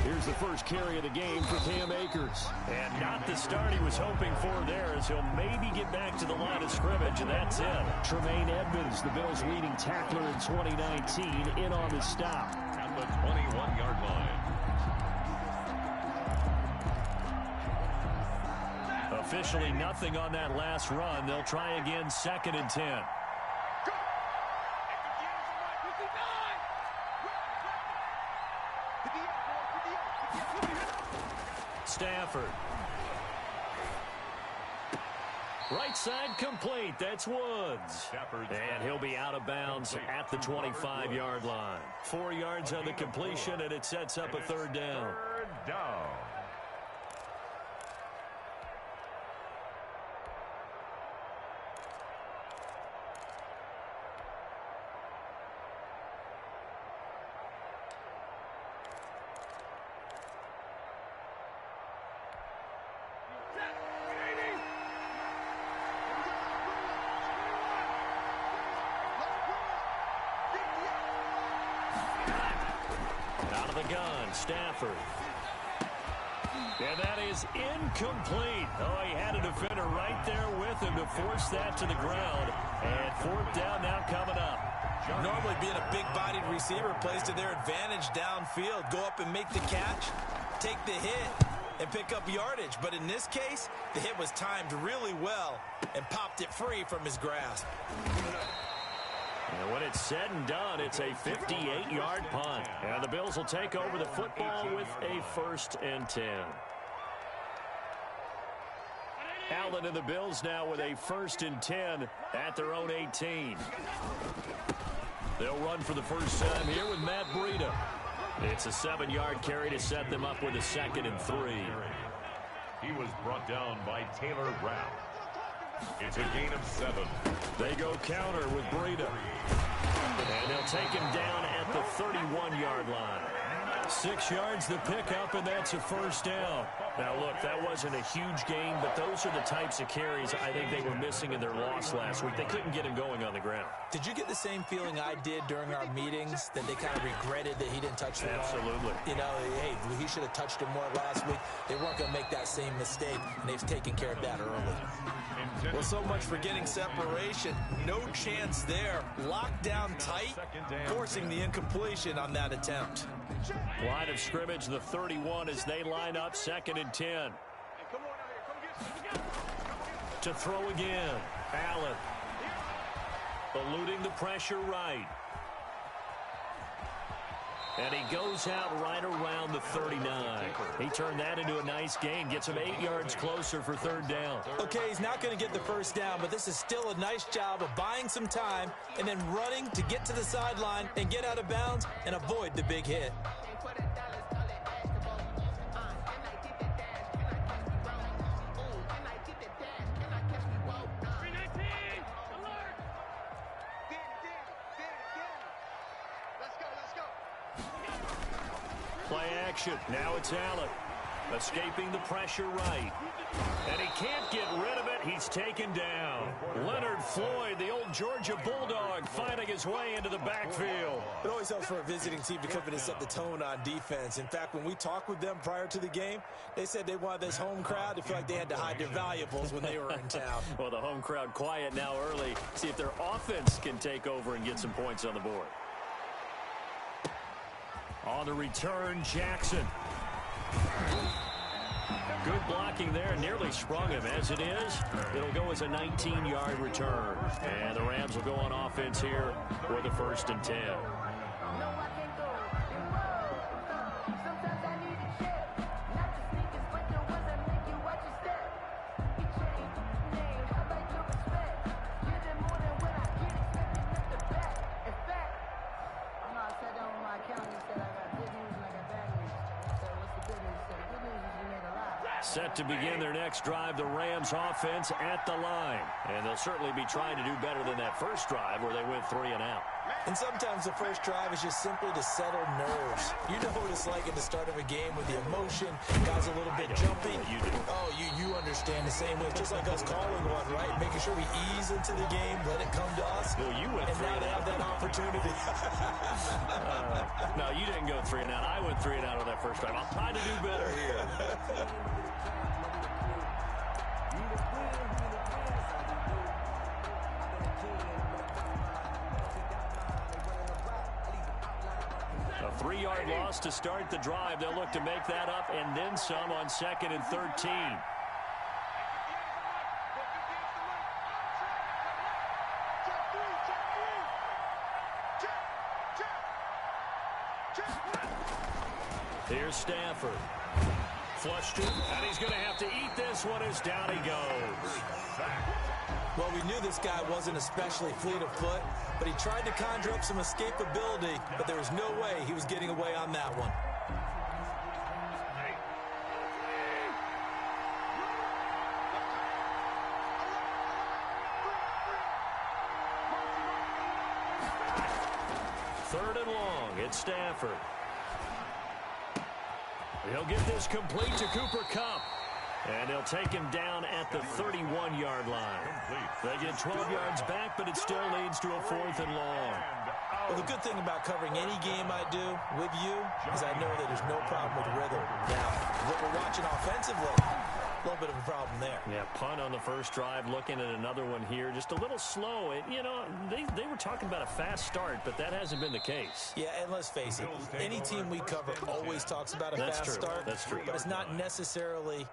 Here's the first carry of the game for Cam Akers. And not the start he was hoping for there, as he'll maybe get back to the line of scrimmage, and that's it. Tremaine Edmonds, the Bills' leading tackler in 2019, in on the stop. At the 21-yard line. Officially nothing on that last run. They'll try again, 2nd and 10. Stafford. Right side complete. That's Woods. And he'll be out of bounds at the 25-yard line. 4 yards on the completion, and it sets up a 3rd down. Third down. Stafford. And that is incomplete. Oh, he had a defender right there with him to force that to the ground. And 4th down now coming up. Normally being a big-bodied receiver plays to their advantage downfield. Go up and make the catch, take the hit, and pick up yardage. But in this case, the hit was timed really well and popped it free from his grasp. And when it's said and done, it's a 58-yard punt. And the Bills will take over the football with a 1st and 10. Allen and the Bills now with a 1st and 10 at their own 18. They'll run for the first time here with Matt Breida. It's a 7-yard carry to set them up with a 2nd and 3. He was brought down by Taylor Rapp. It's a gain of 7. They go counter with Breida. And they'll take him down at the 31-yard line. 6 yards the pickup, and that's a 1st down. Now, look, that wasn't a huge gain, but those are the types of carries I think they were missing in their loss last week. They couldn't get him going on the ground. Did you get the same feeling I did during our meetings, that they kind of regretted that he didn't touch the ball? Absolutely. You know, hey, he should have touched him more last week. They weren't going to make that same mistake, and they've taken care of that early. Well, so much for getting separation. No chance there. Locked down tight, forcing the incompletion on that attempt. Line of scrimmage, the 31, as they line up, 2nd and 10. To throw again, Allen. Eluding the pressure right. And he goes out right around the 39. He turned that into a nice gain. Gets him 8 yards closer for 3rd down. Okay, he's not going to get the 1st down, but this is still a nice job of buying some time and then running to get to the sideline and get out of bounds and avoid the big hit. Play action. Now it's Allen. Escaping the pressure right. And he can't get rid of it. He's taken down. Leonard Floyd, the old Georgia Bulldog, finding his way into the backfield. It always helps for a visiting team to come in and set the tone on defense. In fact, when we talked with them prior to the game, they said they wanted this home crowd to feel like they had to hide their valuables when they were in town. Well, the home crowd quiet now early. See if their offense can take over and get some points on the board. On the return, Jackson. Good blocking there. Nearly sprung him. As it is, it'll go as a 19-yard return. And the Rams will go on offense here with a 1st and 10. Set to begin their next drive, the Rams offense at the line. And they'll certainly be trying to do better than that first drive where they went 3 and out. And sometimes the first drive is just simply to settle nerves. You know what it's like at the start of a game with the emotion, guys a little bit jumpy. You do. Oh, you understand the same way. It's just like us calling one, right? Making sure we ease into the game, let it come to us. Well, you went and now they have that opportunity. No, you didn't go 3 and out. I went 3 and out on that first drive. I'll try to do better here. A 3-yard loss to start the drive. They'll look to make that up and then some on 2nd and 13. Here's Stafford. Flushed it, and he's going to have to eat this one as down he goes. Well, we knew this guy wasn't especially fleet of foot, but he tried to conjure up some escapability, but there was no way he was getting away on that one. Third and long, it's Stafford. He'll get this complete to Cooper Kupp. And they'll take him down at the 31-yard line. They get 12 yards back, but it still leads to a 4th and long. Well, the good thing about covering any game I do with you is I know that there's no problem with rhythm. Now, what we're watching offensively, a little bit of a problem there. Yeah, punt on the first drive, looking at another one here. Just a little slow. You know, they were talking about a fast start, but that hasn't been the case. Yeah, and let's face it, any team we cover always talks about a fast start. That's true. But it's not necessarily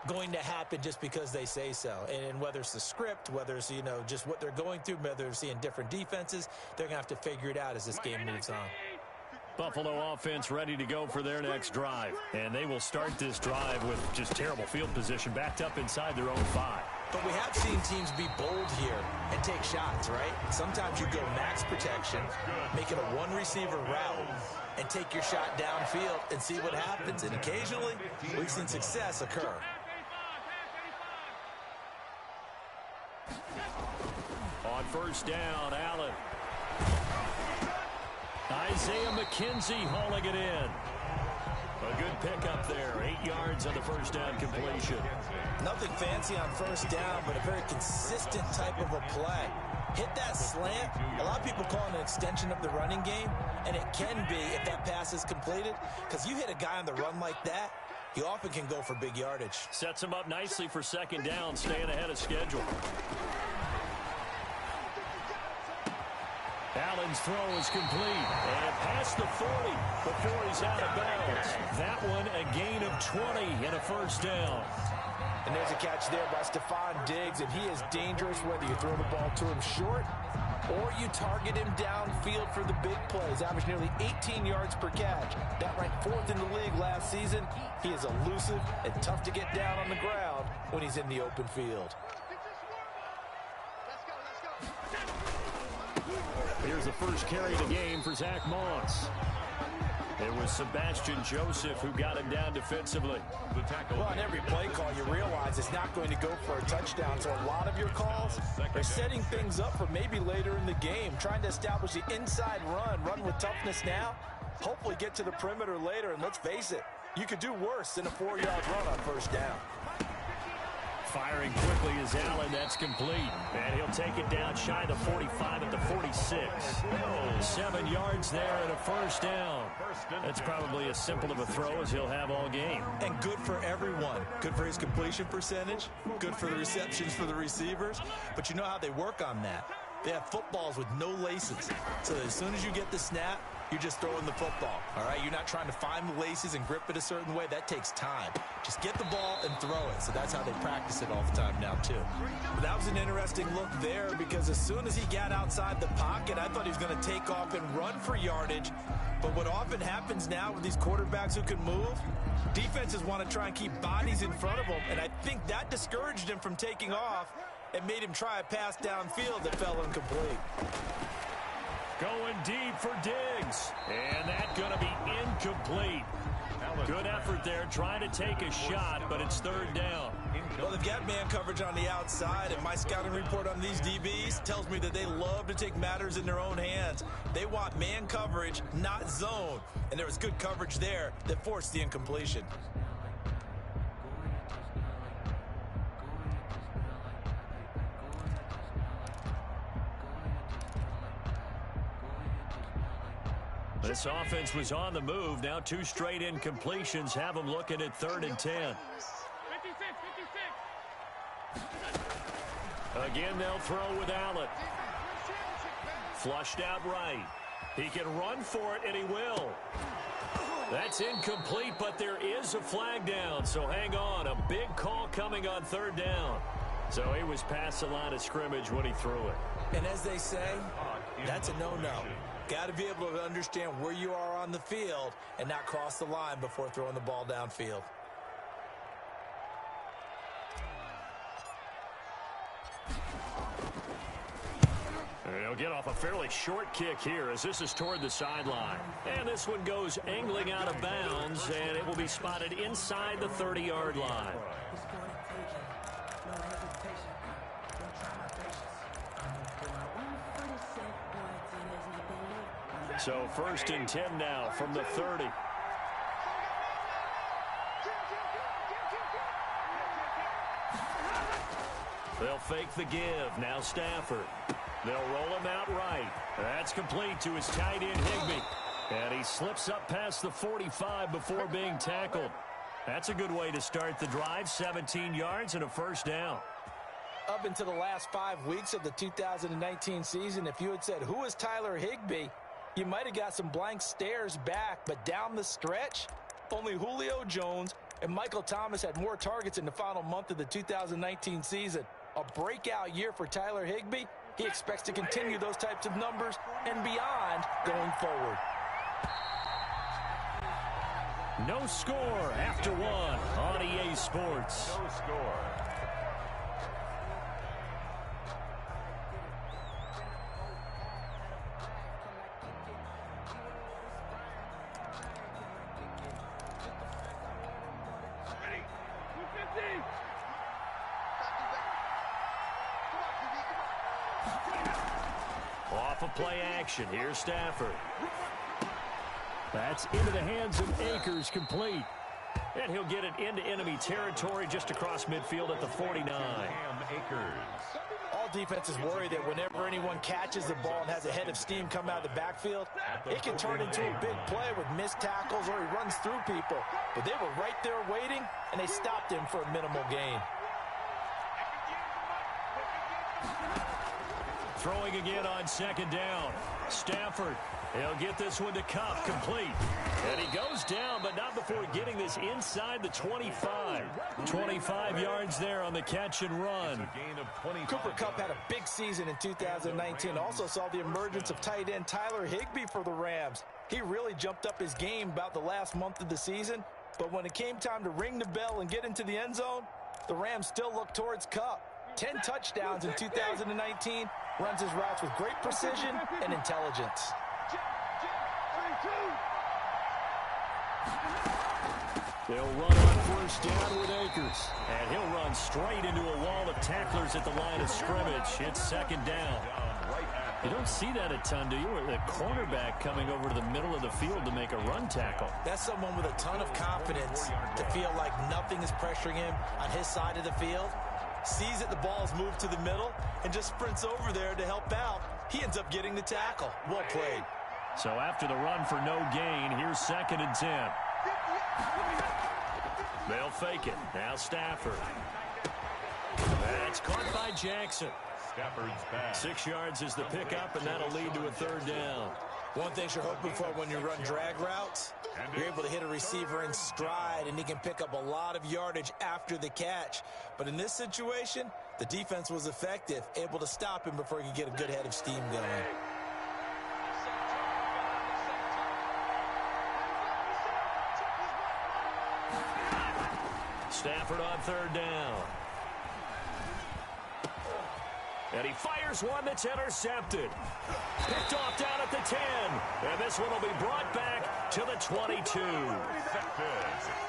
going to happen just because they say so. And whether it's the script, whether it's, just what they're going through, whether they're seeing different defenses, they're going to have to figure it out as this game moves on. Buffalo offense ready to go for their next drive. And they will start this drive with just terrible field position, backed up inside their own 5. But we have seen teams be bold here and take shots, right? Sometimes you go max protection, make it a one-receiver route, and take your shot downfield and see what happens. And occasionally, we've seen success occur. On first down, Allen. Isaiah McKenzie hauling it in. A good pickup there. 8 yards on the first down completion. Nothing fancy on first down, but a very consistent type of a play. Hit that slant. A lot of people call it an extension of the running game, and it can be if that pass is completed, because you hit a guy on the run like that, you often can go for big yardage. Sets him up nicely for second down, staying ahead of schedule. Allen's throw is complete, and past the 40 before he's out of bounds. That one a gain of 20 and a first down. And there's a catch there by Stephon Diggs, and he is dangerous whether you throw the ball to him short or you target him downfield for the big plays. Averaged nearly 18 yards per catch. That ranked 4th in the league last season. He is elusive and tough to get down on the ground when he's in the open field. Here's the first carry of the game for Zach Moss. It was Sebastian Joseph who got him down defensively. Well, on every play call, you realize it's not going to go for a touchdown. So a lot of your calls are setting things up for maybe later in the game, trying to establish the inside run with toughness now, hopefully get to the perimeter later. And let's face it, you could do worse than a 4-yard run on first down. Firing quickly is Allen. That's complete. And he'll take it down shy of the 45 at the 46. 7 yards there and a first down. That's probably as simple of a throw as he'll have all game. And good for everyone. Good for his completion percentage. Good for the receptions for the receivers. But you know how they work on that. They have footballs with no laces. So as soon as you get the snap, you're just throwing the football, all right? You're not trying to find the laces and grip it a certain way. That takes time. Just get the ball and throw it. So that's how they practice it all the time now, too. But that was an interesting look there because as soon as he got outside the pocket, I thought he was going to take off and run for yardage. But what often happens now with these quarterbacks who can move, defenses want to try and keep bodies in front of them, and I think that discouraged him from taking off and made him try a pass downfield that fell incomplete. Going deep for Diggs. And that's going to be incomplete. Good effort there trying to take a shot, but it's third down. Well, they've got man coverage on the outside, and my scouting report on these DBs tells me that they love to take matters in their own hands. They want man coverage, not zone. And there was good coverage there that forced the incompletion. This offense was on the move. Now 2 straight incompletions have them looking at 3rd and 10. Again, they'll throw with Allen. Flushed out right. He can run for it, and he will. That's incomplete, but there is a flag down, so hang on. A big call coming on 3rd down. So he was past the line of scrimmage when he threw it. And as they say, that's a no-no. Got to be able to understand where you are on the field and not cross the line before throwing the ball downfield. He'll get off a fairly short kick here as this is toward the sideline. And this one goes angling out of bounds, and it will be spotted inside the 30-yard line. So 1st and 10 now from the 30. They'll fake the give. Now Stafford. They'll roll him out right. That's complete to his tight end, Higbee. And he slips up past the 45 before being tackled. That's a good way to start the drive. 17 yards and a 1st down. Up into the last 5 weeks of the 2019 season, if you had said, who is Tyler Higbee, you might have got some blank stares back. But down the stretch, only Julio Jones and Michael Thomas had more targets in the final month of the 2019 season. A breakout year for Tyler Higbee. He expects to continue those types of numbers and beyond going forward. No score after 1 on EA Sports. No score. Off of play action. Here's Stafford. That's into the hands of Akers, complete. And he'll get it into enemy territory just across midfield at the 49. All defenses worry that whenever anyone catches the ball and has a head of steam come out of the backfield, it can turn into a big play with missed tackles or he runs through people. But they were right there waiting, and they stopped him for a minimal gain. Throwing again on 2nd down. Stafford, he'll get this one to Cup, complete. And he goes down, but not before getting this inside the 25. 25 yards there on the catch and run. Cooper Kupp had a big season in 2019. Also saw the emergence of tight end Tyler Higbee for the Rams. He really jumped up his game about the last month of the season. But when it came time to ring the bell and get into the end zone, the Rams still looked towards Kupp. 10 touchdowns in 2019, runs his routes with great precision and intelligence. They'll run on 1st down with Akers. And he'll run straight into a wall of tacklers at the line of scrimmage. It's 2nd down. You don't see that a ton, do you? Or the cornerback coming over to the middle of the field to make a run tackle. That's someone with a ton of confidence to feel like nothing is pressuring him on his side of the field. Sees that the ball's moved to the middle and just sprints over there to help out. He ends up getting the tackle. Well played. So after the run for no gain, here's 2nd and 10. They'll fake it. Now Stafford. That's caught by Jackson. Stafford's back. 6 yards is the pickup, and that'll lead to a 3rd down. One thing you're hoping for when you run drag routes, you're able to hit a receiver in stride, and he can pick up a lot of yardage after the catch. But in this situation, the defense was effective, able to stop him before he could get a good head of steam going. Stafford on 3rd down. And he fires one that's intercepted. Picked off down at the 10. And this one will be brought back to the 22.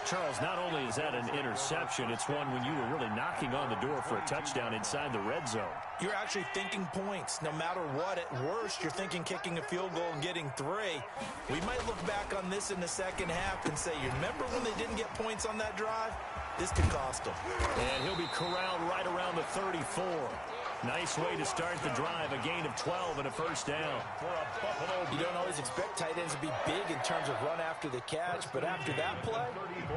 Charles, not only is that an interception, it's one when you were really knocking on the door for a touchdown inside the red zone. You're actually thinking points. No matter what, at worst, you're thinking kicking a field goal and getting 3. We might look back on this in the second half and say, you remember when they didn't get points on that drive? This could cost them. And he'll be corralled right around the 34. Nice way to start the drive, a gain of 12 and a first down. You don't always expect tight ends to be big in terms of run after the catch, but after that play,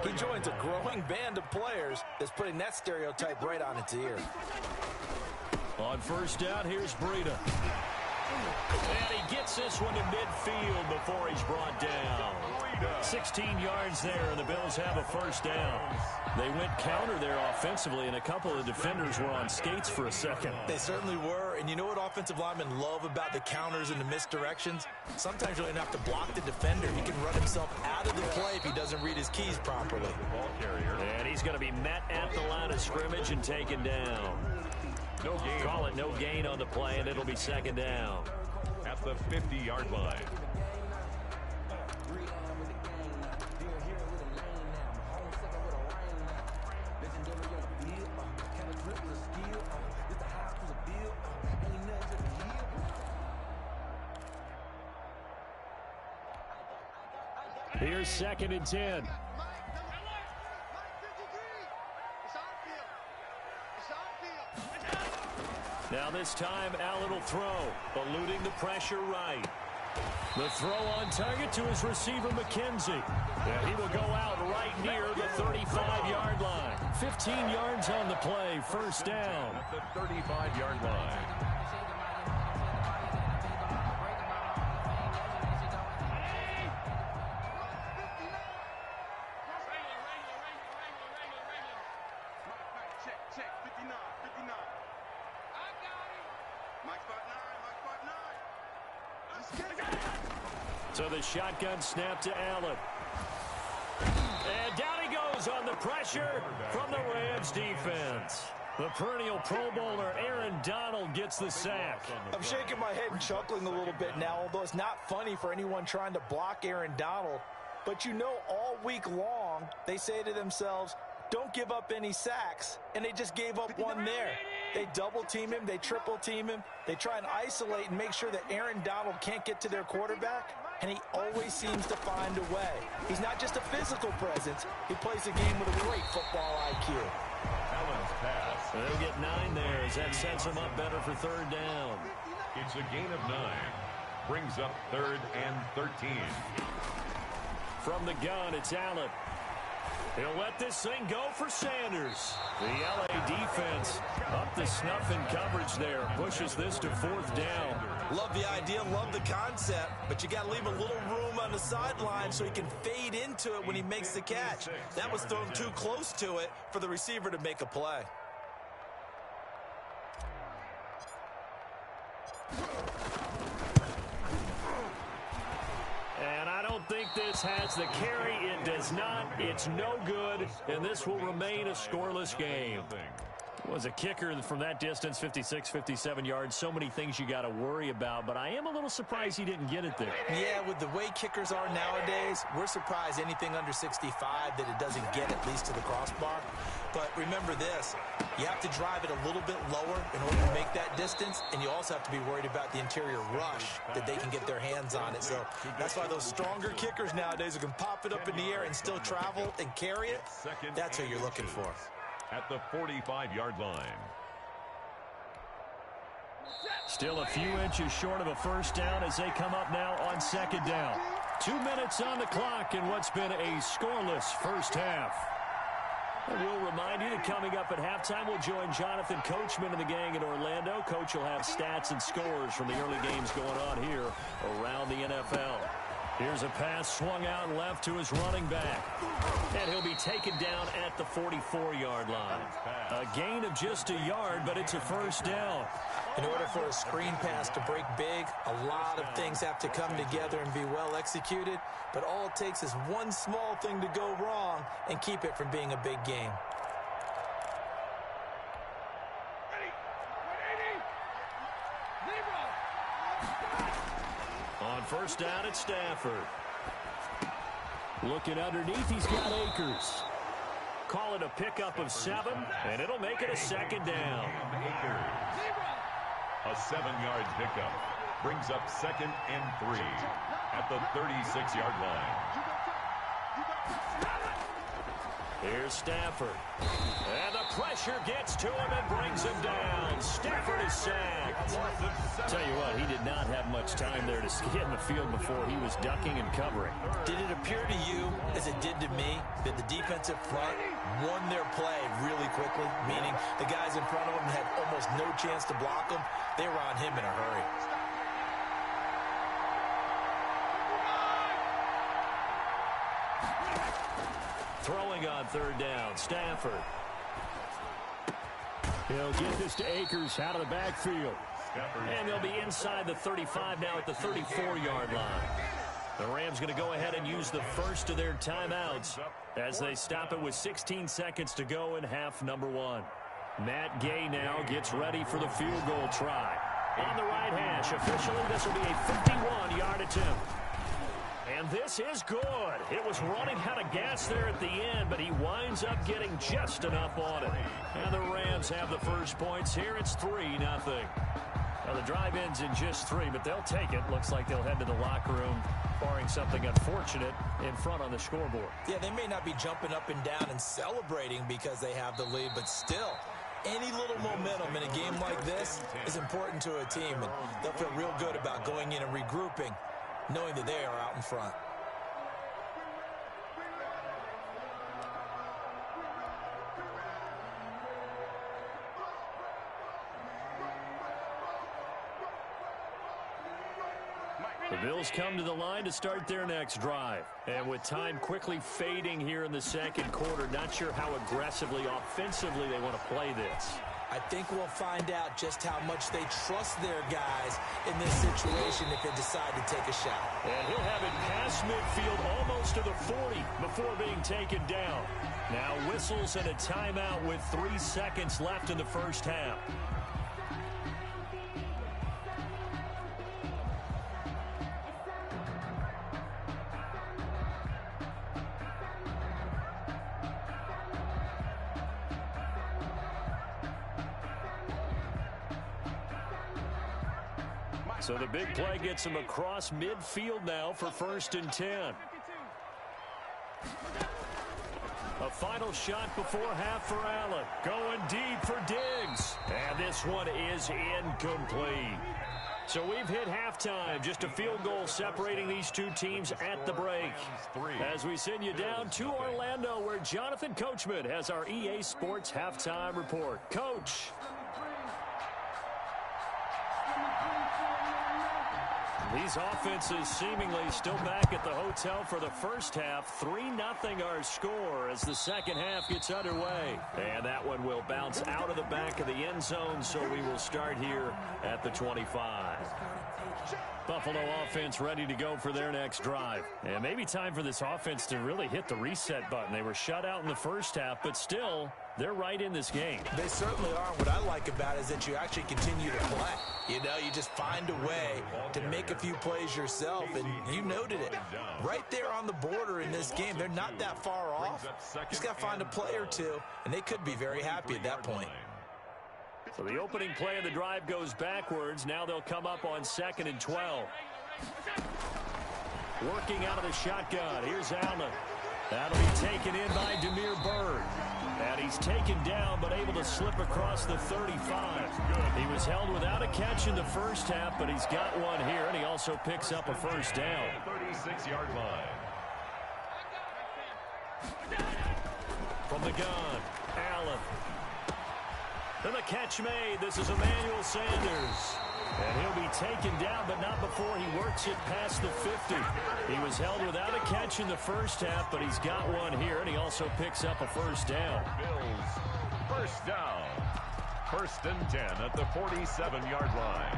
he joins a growing band of players that's putting that stereotype right on its ear. On first down, here's Breida. And he gets this one to midfield before he's brought down. 16 yards there, and the Bills have a first down. They went counter there offensively, and a couple of defenders were on skates for a second. They certainly were, and you know what offensive linemen love about the counters and the misdirections? Sometimes you don't even have to block the defender. He can run himself out of the play if he doesn't read his keys properly. And he's going to be met at the line of scrimmage and taken down. No gain. Call it no gain on the play, and it'll be second down. At the 50-yard line. Here's second and 10. Now this time, Allen will throw, eluding the pressure right. The throw on target to his receiver, McKenzie. And he will go out right near the 35-yard line. 15 yards on the play, first down. At the 35-yard line. So the shotgun snap to Allen. And down he goes on the pressure from the Rams defense. The perennial Pro Bowler Aaron Donald gets the sack. I'm shaking my head and chuckling a little bit now, although it's not funny for anyone trying to block Aaron Donald. But you know, all week long, they say to themselves, don't give up any sacks, and they just gave up one there. They double-team him, they triple-team him, they try and isolate and make sure that Aaron Donald can't get to their quarterback, and he always seems to find a way. He's not just a physical presence, he plays the game with a great football IQ. Allen's pass. They'll get 9 there as that sets him up better for third down. It's a gain of 9. Brings up 3rd and 13. From the gun, it's Allen. He'll let this thing go for Sanders. The LA defense up the snuff in coverage there. Pushes this to 4th down. Love the idea, love the concept, but you got to leave a little room on the sideline so he can fade into it when he makes the catch. That was thrown too close to it for the receiver to make a play. And I don't think this has the carry. It does not. It's no good, and this will remain a scoreless game. Was a kicker from that distance, 56, 57 yards. So many things you got to worry about, but I am a little surprised he didn't get it there. Yeah, with the way kickers are nowadays, we're surprised anything under 65 that it doesn't get at least to the crossbar. But remember this, you have to drive it a little bit lower in order to make that distance, and you also have to be worried about the interior rush that they can get their hands on it. So that's why those stronger kickers nowadays who can pop it up in the air and still travel and carry it, that's what you're looking for. At the 45-yard line. Still a few inches short of a first down as they come up now on second down. 2 minutes on the clock in what's been a scoreless first half. And we'll remind you that coming up at halftime, we'll join Jonathan Coachman and the gang in Orlando. Coach will have stats and scores from the early games going on here around the NFL. Here's a pass swung out left to his running back. And he'll be taken down at the 44-yard line. A gain of just a yard, but it's a first down. In order for a screen pass to break big, a lot of things have to come together and be well executed. But all it takes is one small thing to go wrong and keep it from being a big game. On first down, it's Stafford. Looking underneath, he's got Akers. Call it a pickup of 7, and it'll make it a second down. A 7-yard pickup brings up 2nd and 3 at the 36-yard line. Here's Stafford. And the pressure gets to him and brings him down. Stafford is sacked. Tell you what, he did not have much time there to get in the field before he was ducking and covering. Did it appear to you, as it did to me, that the defensive front won their play really quickly? Meaning the guys in front of him had almost no chance to block him. They were on him in a hurry. Throwing on third down, Stafford. He'll get this to Akers out of the backfield. And they'll be inside the 35 now at the 34-yard line. The Rams going to go ahead and use the first of their timeouts as they stop it with 16 seconds to go in half number 1. Matt Gay now gets ready for the field goal try. On the right hash, officially this will be a 51-yard attempt. And this is good. It was running out of gas there at the end, but he winds up getting just enough on it. And the Rams have the first points here. It's 3-0. Now the drive ends in just 3, but they'll take it. Looks like they'll head to the locker room, barring something unfortunate in front on the scoreboard. Yeah, they may not be jumping up and down and celebrating because they have the lead, but still, any little momentum in a game like this is important to a team, and they'll feel real good about going in and regrouping, knowing that they are out in front. The Bills come to the line to start their next drive. And with time quickly fading here in the second quarter, not sure how aggressively, offensively they want to play this. I think we'll find out just how much they trust their guys in this situation if they decide to take a shot. And he'll have it past midfield almost to the 40 before being taken down. Now whistles and a timeout with 3 seconds left in the first half. So the big play gets him across midfield now for 1st and 10. A final shot before half for Allen. Going deep for Diggs. And this one is incomplete. So we've hit halftime. Just a field goal separating these two teams at the break. As we send you down to Orlando, where Jonathan Coachman has our EA Sports halftime report. Coach. These offenses seemingly still back at the hotel for the first half. 3-0 our score as the second half gets underway. And that one will bounce out of the back of the end zone, so we will start here at the 25. Buffalo offense ready to go for their next drive. And maybe time for this offense to really hit the reset button. They were shut out in the first half, but still, they're right in this game. They certainly are. What I like about it is that you actually continue to play. You know, you just find a way to make a few plays yourself, and you noted it. Right there on the border in this game, they're not that far off. Just got to find a play or two, and they could be very happy at that point. So the opening play of the drive goes backwards. Now they'll come up on 2nd and 12. Working out of the shotgun. Here's Allen. That'll be taken in by Demir Bird. And he's taken down but able to slip across the 35. He was held without a catch in the first half, but he's got one here, and he also picks up a first down. 36-yard line. From the gun, Allen. And the catch made. This is Emmanuel Sanders. And he'll be taken down, but not before he works it past the 50. He was held without a catch in the first half, but he's got one here, and he also picks up a first down. Bills, first down. 1st and 10 at the 47-yard line.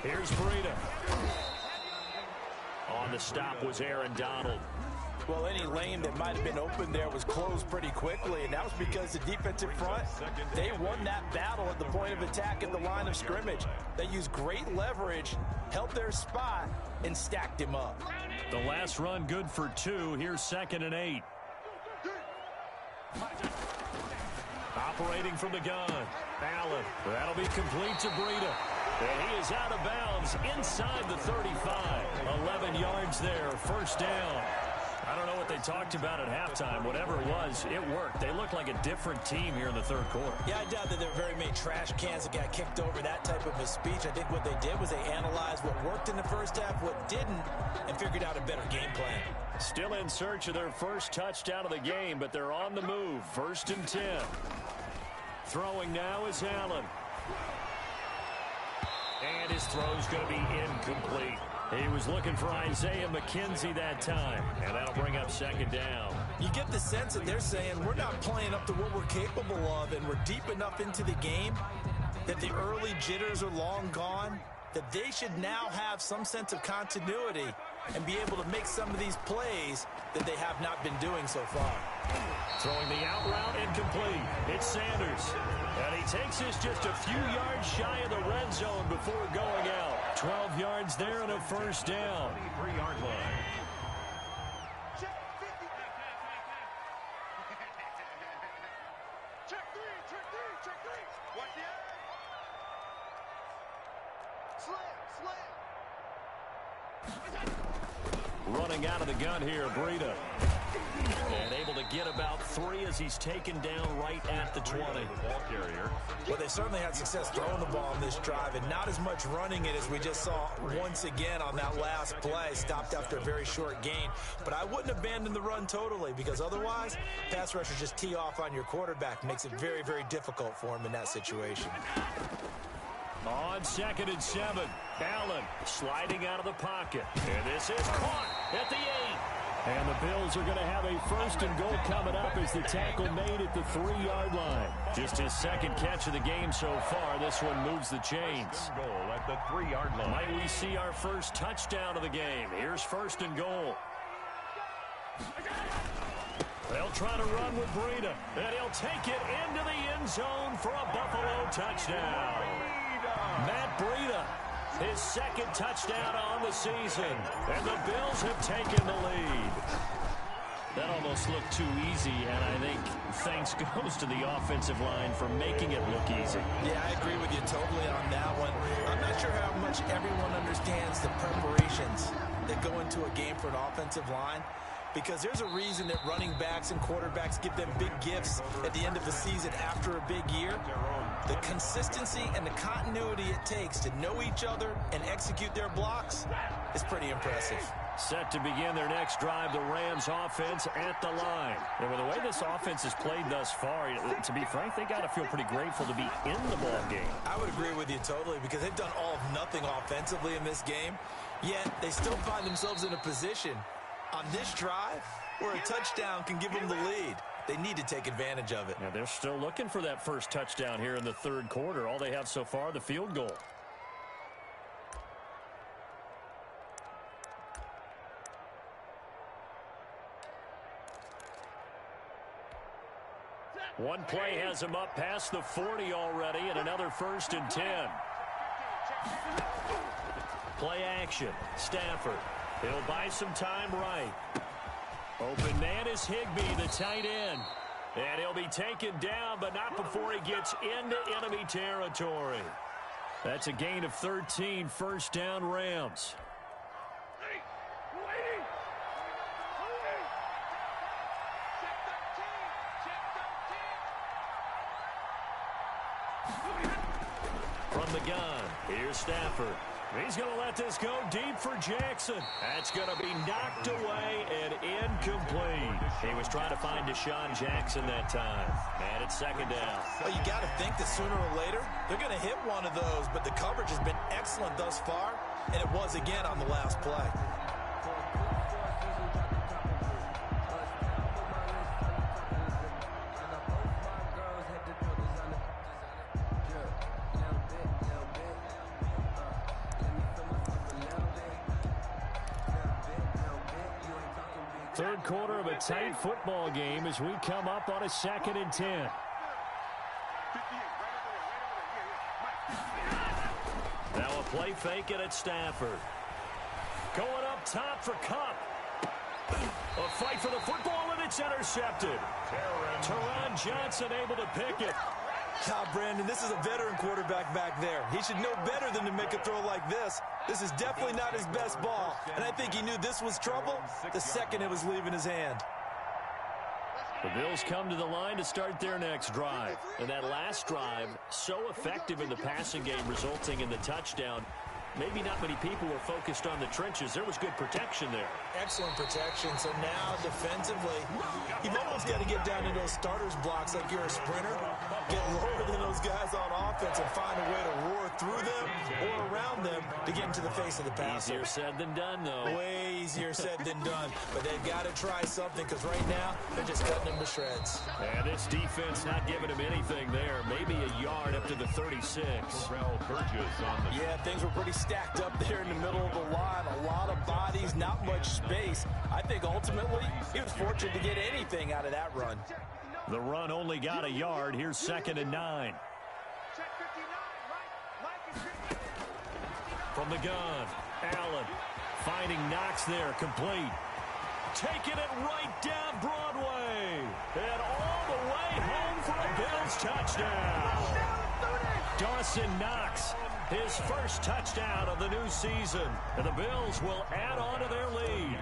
Here's Breida. On the stop was Aaron Donald. Well, any lane that might have been open there was closed pretty quickly, and that was because the defensive front, they won that battle at the point of attack at the line of scrimmage. They used great leverage, held their spot, and stacked him up. The last run good for 2. Here's 2nd and 8. Operating from the gun. Allen. That'll be complete to Breida. And he is out of bounds inside the 35. 11 yards there. First down. I don't know what they talked about at halftime. Whatever it was, it worked. They look like a different team here in the third quarter. Yeah, I doubt that there were very many trash cans that got kicked over, that type of a speech. I think what they did was they analyzed what worked in the first half, what didn't, and figured out a better game plan. Still in search of their first touchdown of the game, but they're on the move. 1st and 10. Throwing now is Allen. And his throw's going to be incomplete. He was looking for Isaiah McKenzie that time, and that'll bring up 2nd down. You get the sense that they're saying we're not playing up to what we're capable of, and we're deep enough into the game that the early jitters are long gone, that they should now have some sense of continuity and be able to make some of these plays that they have not been doing so far. Throwing the out route incomplete. It's Sanders. And he takes this just a few yards shy of the red zone before going out. 12 yards there and a first down. 3-yard line. Running out of the gun here, Breida. And able to get about 3 as he's taken down right at the 20. Ball carrier. Well, they certainly had success throwing the ball on this drive, and not as much running it as we just saw once again on that last play. Stopped after a very short gain. But I wouldn't abandon the run totally, because otherwise, pass rushers just tee off on your quarterback. Makes it very, very difficult for him in that situation. On 2nd and 7, Allen sliding out of the pocket. And this is caught at the 8. And the Bills are going to have a 1st and goal coming up as the tackle made at the 3-yard line. Just his 2nd catch of the game so far. This one moves the chains. Goal at the 3-yard line. Might we see our first touchdown of the game? Here's 1st and goal. They'll try to run with Breida, and he'll take it into the end zone for a Buffalo touchdown. Matt Breida, his 2nd touchdown on the season, and the Bills have taken the lead. That almost looked too easy, and I think thanks goes to the offensive line for making it look easy. Yeah, I agree with you totally on that one. I'm not sure how much everyone understands the preparations that go into a game for an offensive line, because there's a reason that running backs and quarterbacks give them big gifts at the end of the season after a big year. The consistency and the continuity it takes to know each other and execute their blocks is pretty impressive. Set to begin their next drive, the Rams offense at the line. And with the way this offense has played thus far, to be frank, they got to feel pretty grateful to be in the ball game. I would agree with you totally, because they've done all of nothing offensively in this game, yet they still find themselves in a position on this drive where a touchdown can give them the lead. They need to take advantage of it. Now they're still looking for that first touchdown here in the 3rd quarter. All they have so far, the field goal. One play has him up past the 40 already, and another 1st and 10. Play action. Stafford. He'll buy some time right. Open man is Higbee, the tight end. And he'll be taken down, but not before he gets into enemy territory. That's a gain of 13, 1st down Rams. From the gun, here's Stafford. He's going to let this go deep for Jackson. That's going to be knocked away and incomplete. He was trying to find Deshaun Jackson that time. And it's 2nd down. Well, you got to think that sooner or later, they're going to hit one of those, but the coverage has been excellent thus far, and it was again on the last play. third quarter of a tight football game as we come up on a 2nd and 10. Now a play fake it at Stafford. Going up top for Cup. A fight for the football, and it's intercepted. Teron Johnson able to pick it. God, Brandon, this is a veteran quarterback back there. He should know better than to make a throw like this. This is definitely not his best ball, and I think he knew this was trouble the second it was leaving his hand. The Bills come to the line to start their next drive. And that last drive, so effective in the passing game, resulting in the touchdown. Maybe not many people were focused on the trenches. There was good protection there. Excellent protection. So now, defensively, you've almost got to get down to those starters blocks like you're a sprinter. Get lower than those guys on offense and find a way to roar through them or around them to get into the face of the passer. Easier said than done, though. Way easier said than done. But they've got to try something because right now, they're just cutting them to shreds. And this defense not giving him anything there. Maybe a yard up to the 36. Yeah, things were pretty stacked up there in the middle of the line. A lot of bodies, not much space. I think ultimately he was fortunate to get anything out of that run. The run only got a yard. Here's 2nd and 9. From the gun, Allen finding Knox there, complete. Taking it right down Broadway. And all the way home for a Bills touchdown. Dawson Knox, his first touchdown of the new season. And the Bills will add on to their lead.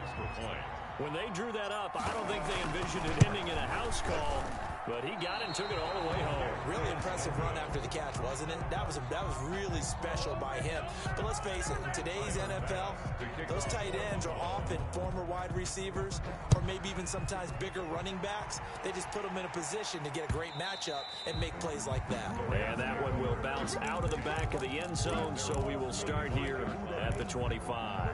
When they drew that up, I don't think they envisioned it ending in a house call. But he got it and took it all the way home. Really impressive run after the catch, wasn't it? That was really special by him. But let's face it, in today's NFL, those tight ends are often former wide receivers or maybe even sometimes bigger running backs. They just put them in a position to get a great matchup and make plays like that. And that one will bounce out of the back of the end zone, so we will start here at the 25.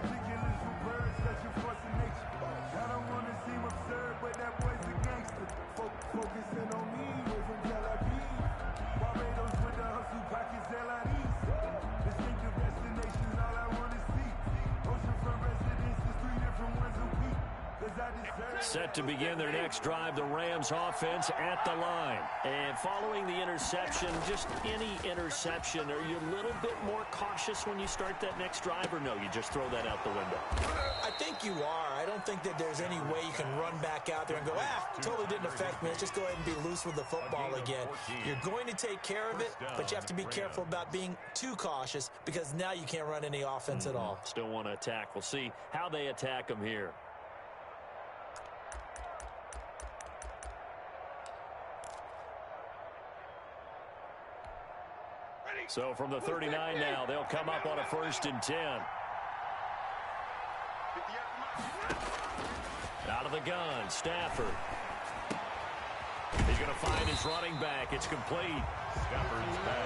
Set to begin their next drive, the Rams offense at the line. And following the interception, just any interception, are you a little bit more cautious when you start that next drive, or no, you just throw that out the window? I think you are. I don't think that there's any way you can run back out there and go, totally didn't affect me. Let's just go ahead and be loose with the football again. You're going to take care of it, but you have to be careful about being too cautious because now you can't run any offense at all. Still want to attack. We'll see how they attack them here. So from the 39 now, they'll come up on a 1st and 10. Out of the gun, Stafford. He's going to find his running back. It's complete.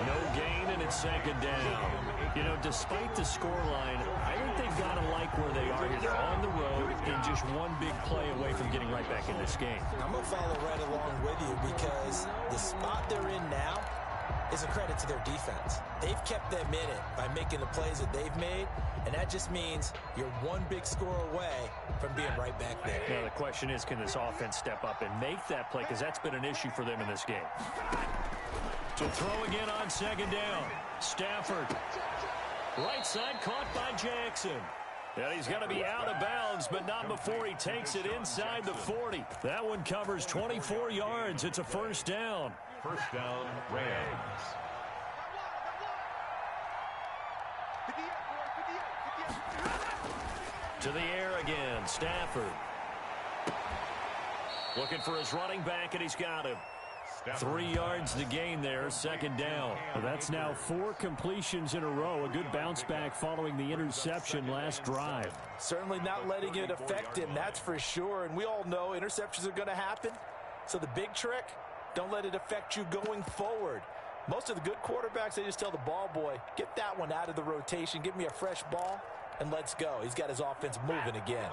No gain, and it's 2nd down. You know, despite the scoreline, I think they've got to like where they are here. They're on the road and just one big play away from getting right back in this game. I'm going to follow right along with you because the spot they're in now is a credit to their defense. They've kept them in it by making the plays that they've made, and that just means you're one big score away from being right back there. Now, the question is, can this offense step up and make that play? Because that's been an issue for them in this game. To throw again on 2nd down. Stafford. Right side caught by Jackson. And he's going to be out of bounds, but not before he takes it inside the 40. That one covers 24 yards. It's a 1st down. 1st down, Rams. To the air again, Stafford. Looking for his running back, and he's got him. 3 yards to gain there, 2nd down. Well, that's now 4 completions in a row. A good bounce back following the interception last drive. Certainly not letting it affect him, that's for sure. And we all know interceptions are going to happen. So the big trick, don't let it affect you going forward. Most of the good quarterbacks, they just tell the ball boy, get that one out of the rotation, give me a fresh ball, and let's go. He's got his offense moving again.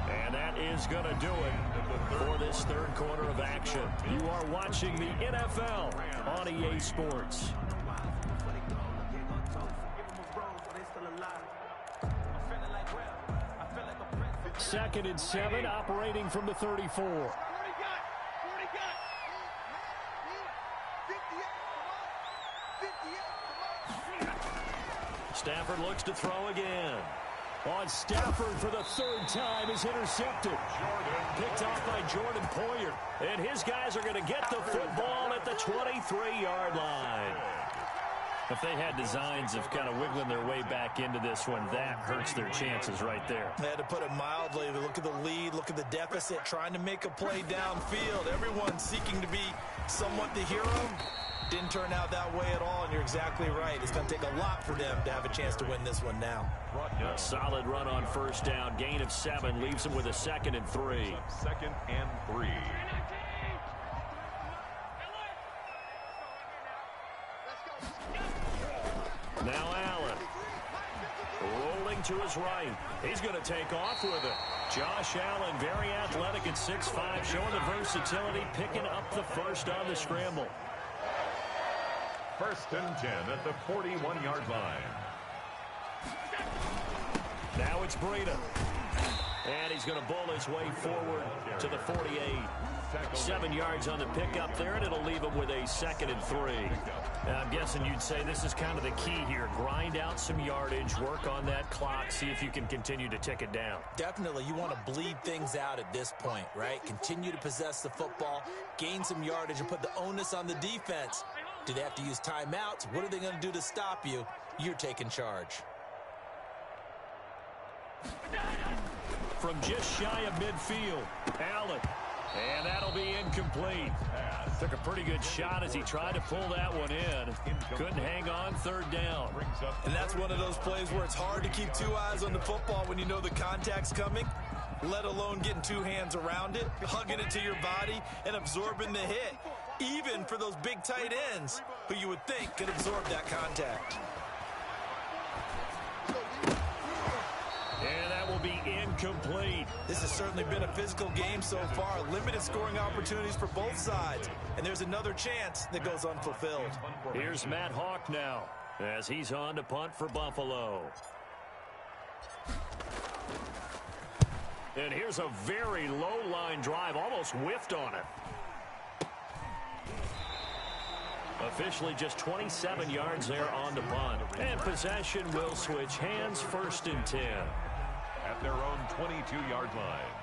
And that is going to do it for this 3rd quarter of action. You are watching the NFL on EA Sports. 2nd and 7, operating from the 34. Stafford looks to throw again. On Stafford for the 3rd time is intercepted. Picked off by Jordan Poyer. And his guys are going to get the football at the 23-yard line. If they had designs of kind of wiggling their way back into this one, that hurts their chances right there. They had to put it mildly. Look at the lead, look at the deficit, trying to make a play downfield. Everyone seeking to be somewhat the hero. Didn't turn out that way at all, and you're exactly right. It's going to take a lot for them to have a chance to win this one now. A solid run on 1st down. Gain of 7 leaves them with a 2nd and 3. 2nd and 3. Now Allen. Rolling to his right. He's going to take off with it. Josh Allen, very athletic at 6'5", showing the versatility, picking up the 1st on the scramble. 1st and 10 at the 41-yard line. Now it's Breida. And he's going to bull his way forward to the 48. 7 yards on the pickup there, and it'll leave him with a 2nd and 3. Now, I'm guessing you'd say this is kind of the key here. Grind out some yardage, work on that clock, see if you can continue to tick it down. Definitely, you want to bleed things out at this point, right? Continue to possess the football, gain some yardage, and put the onus on the defense. Do they have to use timeouts? What are they going to do to stop you? You're taking charge. From just shy of midfield, Allen. And that'll be incomplete. Took a pretty good shot as he tried to pull that one in. Couldn't hang on 3rd down. And that's one of those plays where it's hard to keep 2 eyes on the football when you know the contact's coming, let alone getting 2 hands around it, hugging it to your body, and absorbing the hit. Even for those big tight ends who you would think could absorb that contact. And that will be incomplete. This has certainly been a physical game so far. Limited scoring opportunities for both sides. And there's another chance that goes unfulfilled. Here's Matt Hawk now as he's on to punt for Buffalo. And here's a very low line drive, almost whiffed on it. Officially just 27 yards there on the punt. And possession will switch hands, 1st and 10. At their own 22-yard line.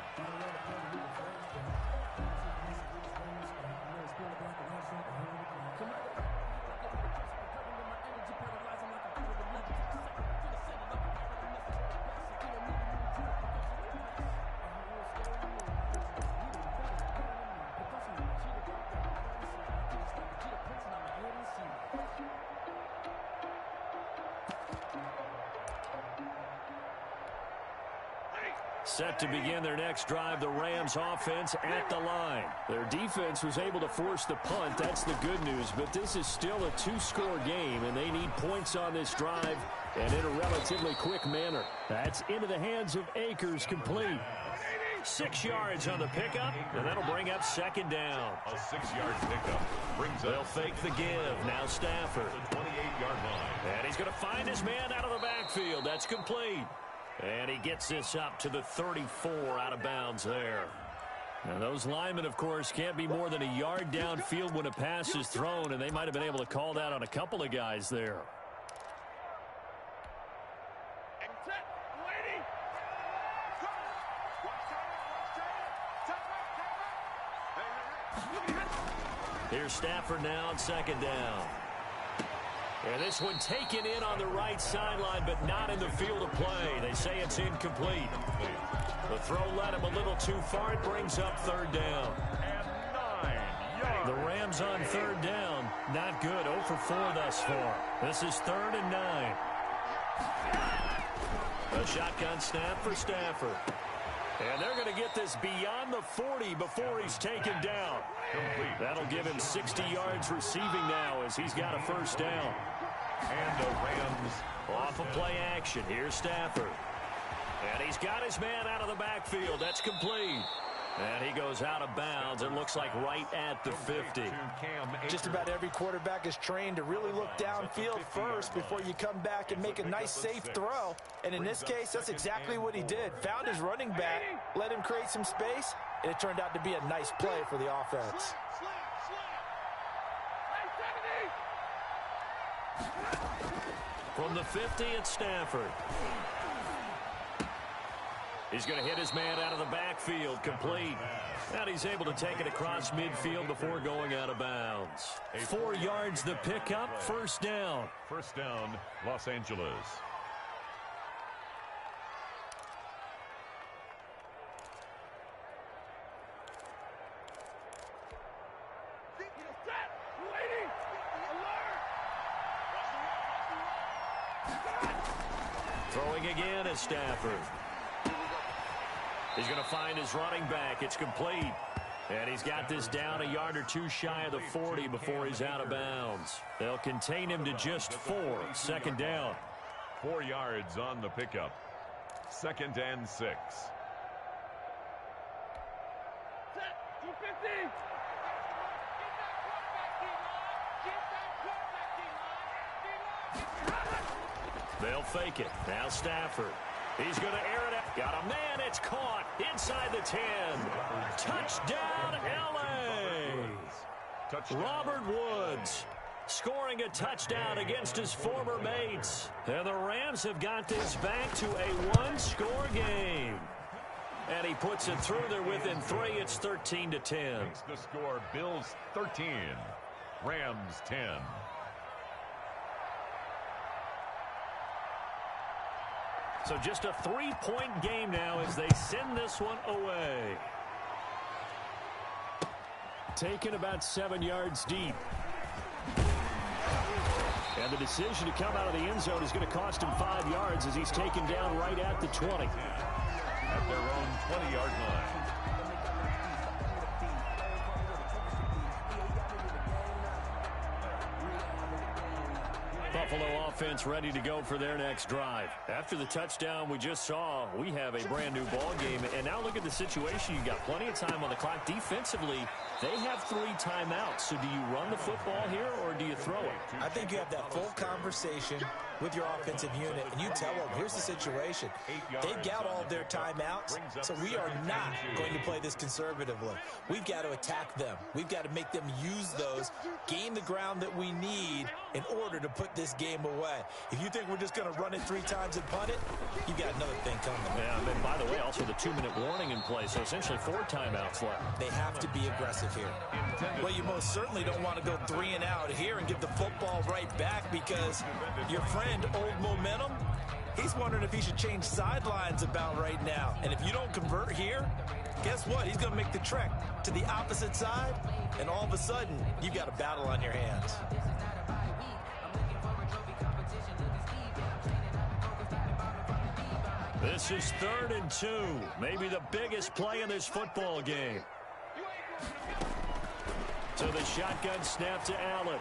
Set to begin their next drive, the Rams offense at the line. Their defense was able to force the punt. That's the good news. But this is still a 2-score game, and they need points on this drive and in a relatively quick manner. That's into the hands of Akers, complete. 6 yards on the pickup, and that'll bring up 2nd down. A 6-yard pickup brings They'll up fake the give. Now Stafford. the 28-yard line. And he's going to find his man out of the backfield. That's complete. And he gets this up to the 34 out of bounds there. Now those linemen, of course, can't be more than a yard downfield when a pass is thrown, and they might have been able to call that on a couple of guys there. Here's Stafford now on 2nd down. And this one taken in on the right sideline, but not in the field of play. They say it's incomplete. The throw led him a little too far. It brings up 3rd down. And 9 yards. The Rams on 3rd down. Not good. 0 for 4 thus far. This is 3rd and 9. A shotgun snap for Stafford. And they're going to get this beyond the 40 before he's taken down. That'll give him 60 yards receiving now as he's got a 1st down. And the Rams Off of play action. Here's Stafford. And he's got his man out of the backfield. That's complete. And he goes out of bounds. It looks like right at the 50. Just about every quarterback is trained to really look downfield first before you come back and make a nice, safe throw. And in this case, that's exactly what he did. Found his running back, let him create some space, and it turned out to be a nice play for the offense. From the 50, it's Stafford. He's going to hit his man out of the backfield, complete. And he's able to take it across midfield before going out of bounds. 4 yards the pickup, first down. First down, Los Angeles. Throwing again is Stafford. He's going to find his running back. It's complete. And he's got this down a yard or two shy of the 40 before he's out of bounds. They'll contain him to just 4. Second down. 4 yards on the pickup. 2nd and 6. They'll fake it. Now Stafford. He's going to air it out. Got a man. It's caught inside the 10. Touchdown, L.A. Robert Woods scoring a touchdown against his former mates. And the Rams have got this back to a one-score game. And he puts it through. They're within 3. It's 13-10. Makes the score. Bills 13. Rams 10. So just a 3-point game now as they send this one away. Taken about 7 yards deep. And the decision to come out of the end zone is going to cost him 5 yards as he's taken down right at the 20. At their own 20-yard line. Buffalo offense ready to go for their next drive. After the touchdown we just saw, we have a brand new ball game. And now look at the situation. You got plenty of time on the clock. Defensively, they have 3 timeouts. So do you run the football here or do you throw it? I think you have that full conversation with your offensive unit, and you tell them, here's the situation. They've got all of their timeouts, so we are not going to play this conservatively. We've got to attack them. We've got to make them use those, gain the ground that we need in order to put this game away. If you think we're just going to run it 3 times and punt it, you got another thing coming. Yeah, and then, by the way, also the 2-minute warning in play, so essentially 4 timeouts left. They have to be aggressive here. Well, you most certainly don't want to go 3 and out here and give the football right back because your friend, Old Momentum, he's wondering if he should change sidelines about right now. And if you don't convert here, guess what? He's going to make the trek to the opposite side, and all of a sudden, you've got a battle on your hands. This is 3rd and 2. Maybe the biggest play in this football game. So the shotgun snap to Allen.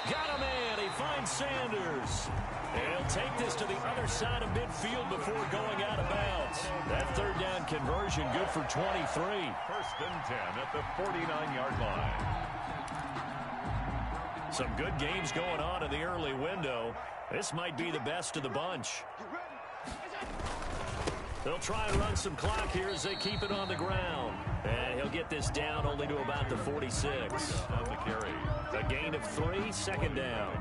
Got a man. He finds Sanders. And he'll take this to the other side of midfield before going out of bounds. That 3rd down conversion good for 23. 1st and 10 at the 49-yard line. Some good games going on in the early window. This might be the best of the bunch. They'll try and run some clock here as they keep it on the ground. And he'll get this down only to about the 46. On the carry. A gain of 3, 2nd down.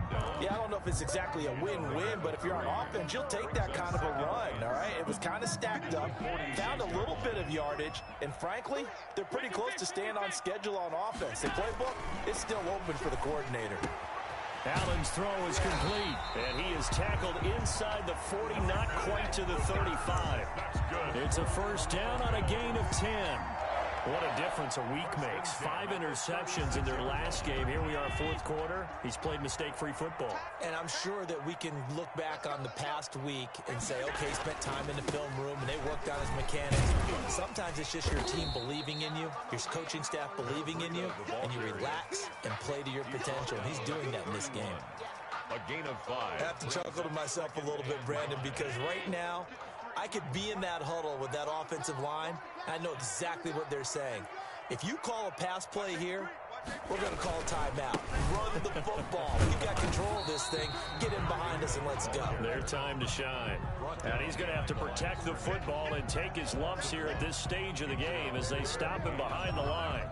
Yeah, I don't know if it's exactly a win-win, but if you're on offense, you'll take that kind of a run, all right? It was kind of stacked up, found a little bit of yardage, and frankly, they're pretty close to staying on schedule on offense. The playbook is still open for the coordinator. Allen's throw is complete, and he is tackled inside the 40, not quite to the 35. It's a first down on a gain of 10. What a difference a week makes. 5 interceptions in their last game. Here we are, 4th quarter. He's played mistake-free football. And I'm sure that we can look back on the past week and say, okay, he spent time in the film room and they worked on his mechanics. Sometimes it's just your team believing in you, your coaching staff believing in you, and you relax and play to your potential. And he's doing that in this game. A gain of 5. I have to chuckle to myself a little bit, Brandon, because right now, I could be in that huddle with that offensive line. I know exactly what they're saying. If you call a pass play here, we're going to call timeout. Run the football. We've got control of this thing. Get in behind us and let's go. Their time to shine. And he's going to have to protect the football and take his lumps here at this stage of the game as they stop him behind the line.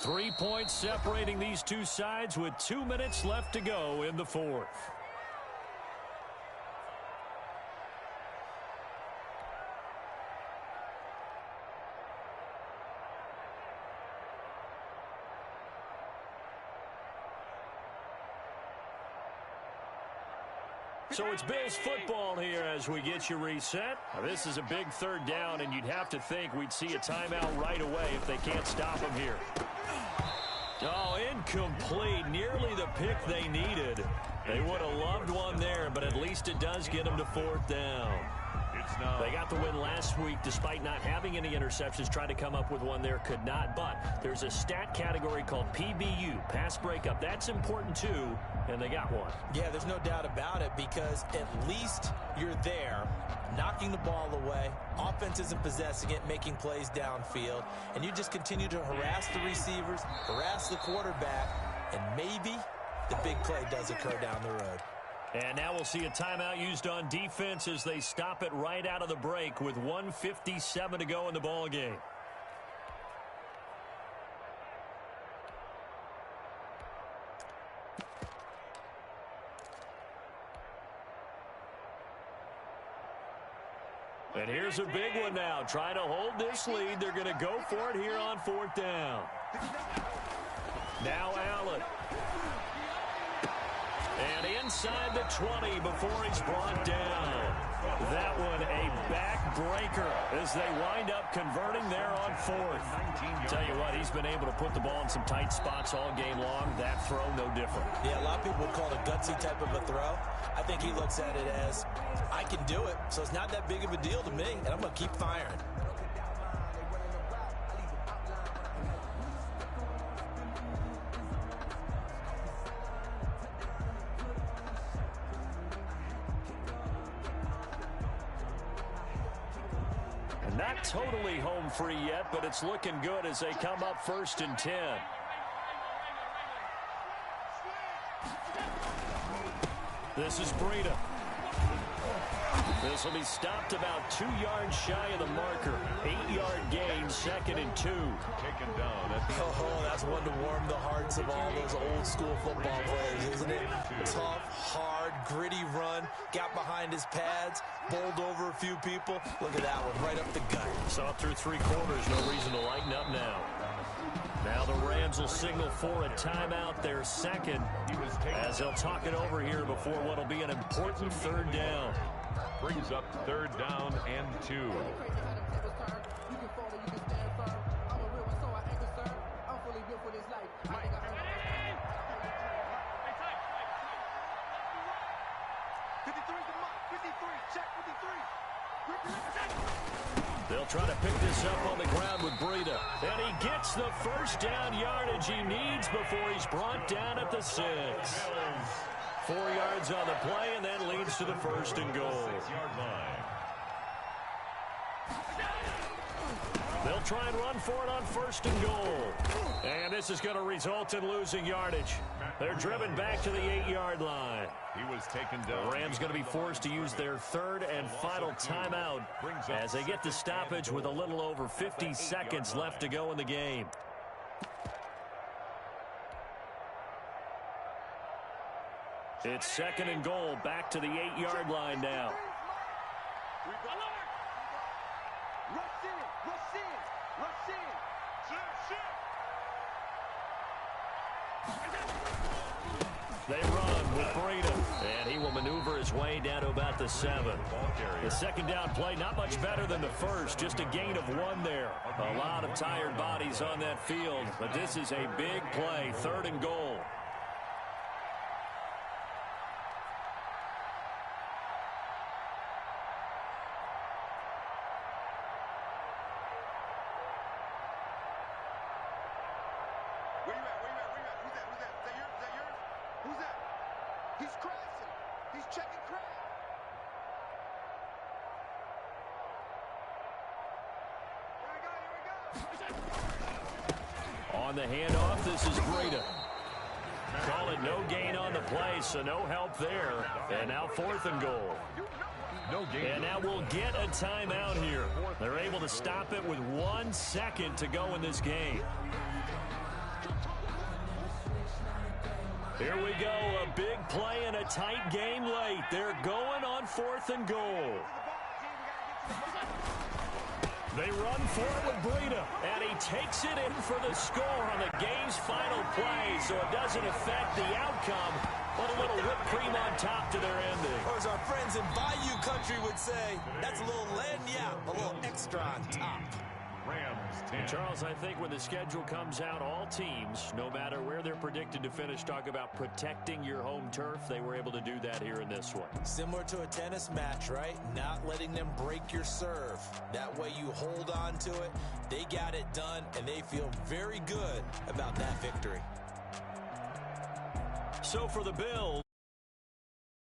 Three points separating these two sides with 2 minutes left to go in the fourth. So it's Bills football here as we get you reset. Now, this is a big third down, and you'd have to think we'd see a timeout right away if they can't stop him here. Oh, incomplete. Nearly the pick they needed. They would have loved one there, but at least it does get them to fourth down. They got the win last week despite not having any interceptions. Tried to come up with one there, could not. But there's a stat category called PBU, pass breakup. That's important too, and they got one. Yeah, there's no doubt about it because at least you're there, knocking the ball away. Offense isn't possessing it, making plays downfield. And you just continue to harass the receivers, harass the quarterback, and maybe the big play does occur down the road. And now we'll see a timeout used on defense as they stop it right out of the break with 1:57 to go in the ball game. And here's a big one now. Trying to hold this lead. They're going to go for it here on fourth down. Now Allen. And inside the 20 before he's brought down. That one a backbreaker as they wind up converting there on fourth. Tell you what, he's been able to put the ball in some tight spots all game long. That throw, no different. Yeah, a lot of people would call it a gutsy type of a throw. I think he looks at it as, I can do it, so it's not that big of a deal to me, and I'm going to keep firing. Not totally home free yet, but it's looking good as they come up 1st and 10. This is Breida. This will be stopped about 2 yards shy of the marker. 8-yard gain, 2nd and 2. Taken down. Oh, that's one to warm the hearts of all those old school football players, isn't it? Tough, hard, gritty run. Got behind his pads, bowled over a few people. Look at that one, right up the gut. Saw it through 3 quarters, no reason to lighten up now. Now the Rams will signal for a timeout, their second, as they'll talk it over here before what will be an important 3rd down. Brings up 3rd down and 2. They'll try to pick this up on the ground with Breida. And he gets the 1st down yardage he needs before he's brought down at the 6. 4 yards on the play, and that leads to the 1st and goal. 6-yard line. They'll try and run for it on 1st and goal. And this is going to result in losing yardage. They're driven back to the 8-yard line. He was taken down. The Rams going to be forced to use their 3rd and final timeout as they get the stoppage with a little over 50 seconds left to go in the game. It's 2nd and goal, back to the 8-yard line now. They run with Breida, and he will maneuver his way down to about the 7. The 2nd down play, not much better than the 1st, just a gain of 1 there. A lot of tired bodies on that field, but this is a big play, 3rd and goal. Where you at? Where you at? Where you at? Who's that? Who's that? Is that yours? Is that yours? Who's that? He's crashing. He's checking crash. On the handoff, this is Breda. Call it no gain on the play, so no help there. And now 4th and goal. No gain. And now we'll get a timeout here. They're able to stop it with 1 second to go in this game. Here we go, a big play and a tight game late. They're going on 4th and goal. They run for it with Breda, and he takes it in for the score on the game's final play, so it doesn't affect the outcome, but a little whipped cream on top to their ending. Or as our friends in Bayou Country would say, that's a little lagniappe, a little extra on top. Rams 10. Charles, I think when the schedule comes out, all teams, no matter where they're predicted to finish, talk about protecting your home turf. They were able to do that here in this one. Similar to a tennis match, right? Not letting them break your serve. That way you hold on to it. They got it done, and they feel very good about that victory. So for the Bills,